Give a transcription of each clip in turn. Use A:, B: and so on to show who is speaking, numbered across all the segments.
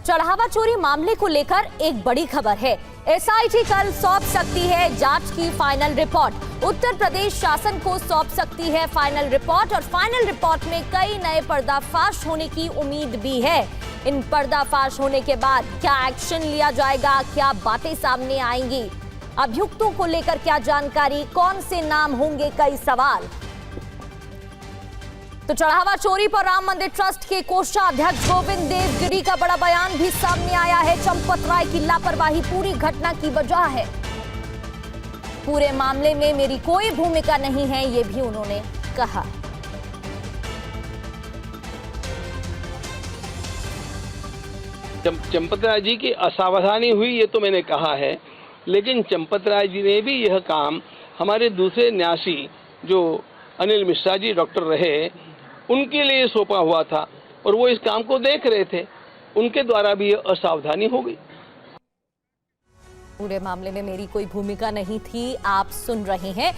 A: चढ़ावा चोरी मामले को लेकर एक बड़ी खबर है। एसआईटी कल सौंप सकती है जांच की फाइनल रिपोर्ट। उत्तर प्रदेश शासन को सौंप सकती है फाइनल रिपोर्ट और फाइनल रिपोर्ट में कई नए पर्दाफाश होने की उम्मीद भी है। इन पर्दाफाश होने के बाद क्या एक्शन लिया जाएगा, क्या बातें सामने आएंगी, अभियुक्तों को लेकर क्या जानकारी, कौन से नाम होंगे, कई सवाल। तो चढ़ावा चोरी पर राम मंदिर ट्रस्ट के कोषाध्यक्ष गोविंद देव गिरी का बड़ा बयान भी सामने आया है। चंपत राय की लापरवाही पूरी घटना की वजह है। पूरे मामले में मेरी कोई भूमिका नहीं है, ये भी उन्होंने कहा।
B: चंपत राय जी की असावधानी हुई ये तो मैंने कहा है, लेकिन चंपत राय जी ने भी यह काम हमारे दूसरे न्यासी जो अनिल मिश्रा जी डॉक्टर रहे उनके लिए सौंपा हुआ था और वो इस काम को देख रहे थे, उनके द्वारा भी असावधानी हो गई।
A: पूरे मामले में मेरी कोई भूमिका नहीं थी, आप सुन रहे हैं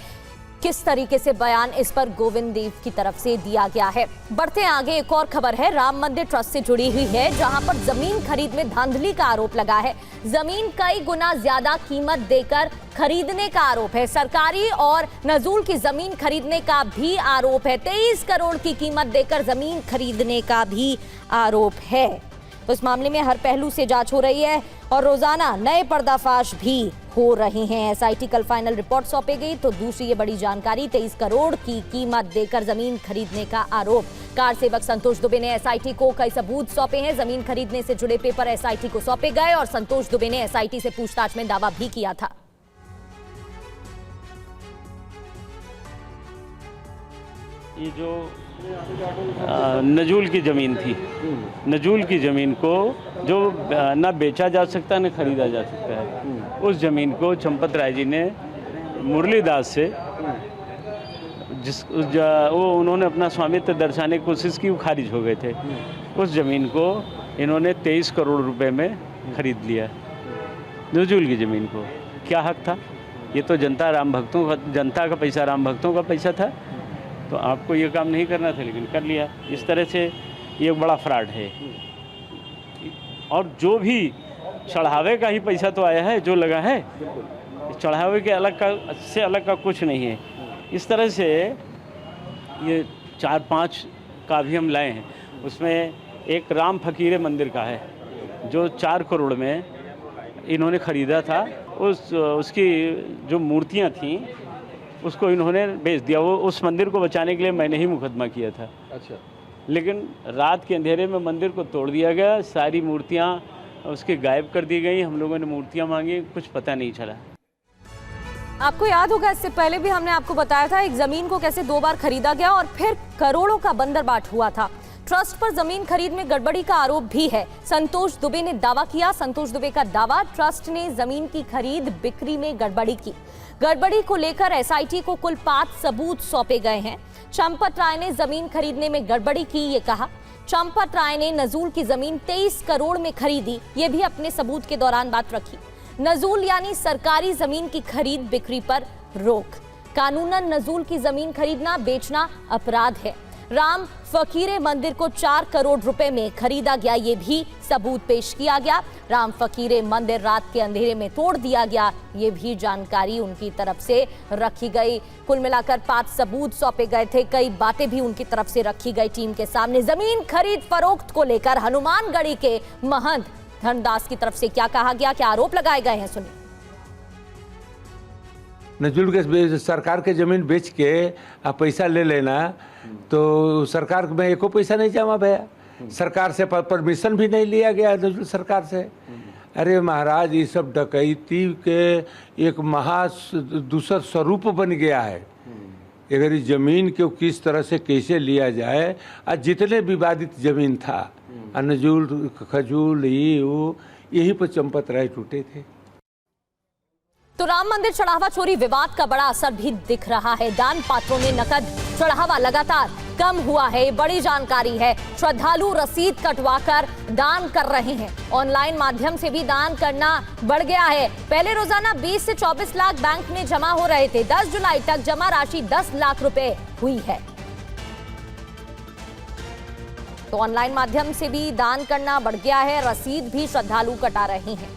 A: किस तरीके से बयान इस पर गोविंद देव की तरफ से दिया गया है। बढ़ते आगे, एक और खबर है राम मंदिर ट्रस्ट से जुड़ी हुई है, जहां पर जमीन खरीद में धांधली का आरोप लगा है। जमीन कई गुना ज्यादा कीमत देकर खरीदने का आरोप है। सरकारी और नजूल की जमीन खरीदने का भी आरोप है। 23 करोड़ की कीमत देकर जमीन खरीदने का भी आरोप है। तो इस मामले में हर पहलू से जांच हो रही है और रोजाना नए पर्दाफाश भी हो रहे हैं। एसआईटी कल फाइनल रिपोर्ट सौंपी गई तो दूसरी ये बड़ी जानकारी, 23 करोड़ की कीमत देकर जमीन खरीदने का आरोप। कार सेवक संतोष दुबे ने एसआईटी को कई सबूत सौंपे हैं। जमीन खरीदने से जुड़े पेपर एसआईटी को सौंपे गए और संतोष दुबे ने एसआईटी से पूछताछ में दावा भी किया था।
C: ये जो नजूल की ज़मीन थी, नजूल की ज़मीन को जो ना बेचा जा सकता न खरीदा जा सकता है, उस ज़मीन को चंपत राय जी ने मुरलीदास से वो उन्होंने अपना स्वामित्व दर्शाने की कोशिश की, वो खारिज हो गए थे। उस ज़मीन को इन्होंने 23 करोड़ रुपए में खरीद लिया। नजूल की ज़मीन को क्या हक था? ये तो जनता का पैसा, राम भक्तों का पैसा था। तो आपको ये काम नहीं करना था, लेकिन कर लिया। इस तरह से ये बड़ा फ्रॉड है। और जो भी चढ़ावे का ही पैसा तो आया है, जो लगा है चढ़ावे के अलग का कुछ नहीं है। इस तरह से ये 4-5 का भी हम लाए हैं। उसमें एक राम फकीरे मंदिर का है जो 4 करोड़ में इन्होंने ख़रीदा था। उसकी जो मूर्तियाँ थीं उसको इन्होंने बेच दिया। वो उस मंदिर को बचाने के लिए मैंने ही मुकदमा किया था। अच्छा। लेकिन रात के अंधेरे में मंदिर को तोड़ दिया गया, सारी मूर्तियां उसके गायब कर दी गई। हम लोगों ने मूर्तियां मांगी, कुछ पता नहीं चला।
A: आपको याद होगा इससे पहले भी हमने आपको बताया था एक जमीन को कैसे 2 बार खरीदा गया और फिर करोड़ों का बंदरबाट हुआ था। ट्रस्ट पर जमीन खरीद में गड़बड़ी का आरोप भी है। संतोष दुबे ने दावा किया, संतोष दुबे का दावा, ट्रस्ट ने जमीन की खरीद बिक्री में गड़बड़ी की। गड़बड़ी को लेकर एसआईटी को कुल 5 सबूत सौंपे गए हैं। चंपत राय ने जमीन खरीदने में गड़बड़ी की, ये कहा। चंपत राय ने नजूल की जमीन 23 करोड़ में खरीदी, ये भी अपने सबूत के दौरान बात रखी। नजूल यानी सरकारी जमीन की खरीद बिक्री पर रोक। कानूनन नजूल की जमीन खरीदना बेचना अपराध है। राम फकीरे मंदिर को 4 करोड़ रुपए में खरीदा गया, ये भी सबूत पेश किया गया। राम फकीरे मंदिर रात के अंधेरे में तोड़ दिया गया, ये भी जानकारी उनकी तरफ से रखी गई। कुल मिलाकर 5 सबूत सौंपे गए थे, कई बातें भी उनकी तरफ से रखी गई टीम के सामने। जमीन खरीद फरोख्त को लेकर हनुमानगढ़ी के महंत धनदास की तरफ से क्या कहा गया, क्या आरोप लगाए गए हैं, सुनिए।
D: नजूल के सरकार के जमीन बेच के आप पैसा ले लेना, तो सरकार में एको पैसा नहीं जमा भैया। सरकार से परमिशन भी नहीं लिया गया नजूल सरकार से। अरे महाराज, ये सब डकैती के एक दूसर स्वरूप बन गया है। अगर इस जमीन को किस तरह से कैसे लिया जाए, आज जितने विवादित जमीन था, नजूल खजूल यही पर चंपत राय टूटे थे।
A: तो राम मंदिर चढ़ावा चोरी विवाद का बड़ा असर भी दिख रहा है। दान पात्रों में नकद चढ़ावा लगातार कम हुआ है, बड़ी जानकारी है। श्रद्धालु रसीद कटवाकर दान कर रहे हैं। ऑनलाइन माध्यम से भी दान करना बढ़ गया है। पहले रोजाना 20 से 24 लाख बैंक में जमा हो रहे थे। 10 जुलाई तक जमा राशि 10 लाख रुपए हुई है। तो ऑनलाइन माध्यम से भी दान करना बढ़ गया है, रसीद भी श्रद्धालु कटा रहे हैं।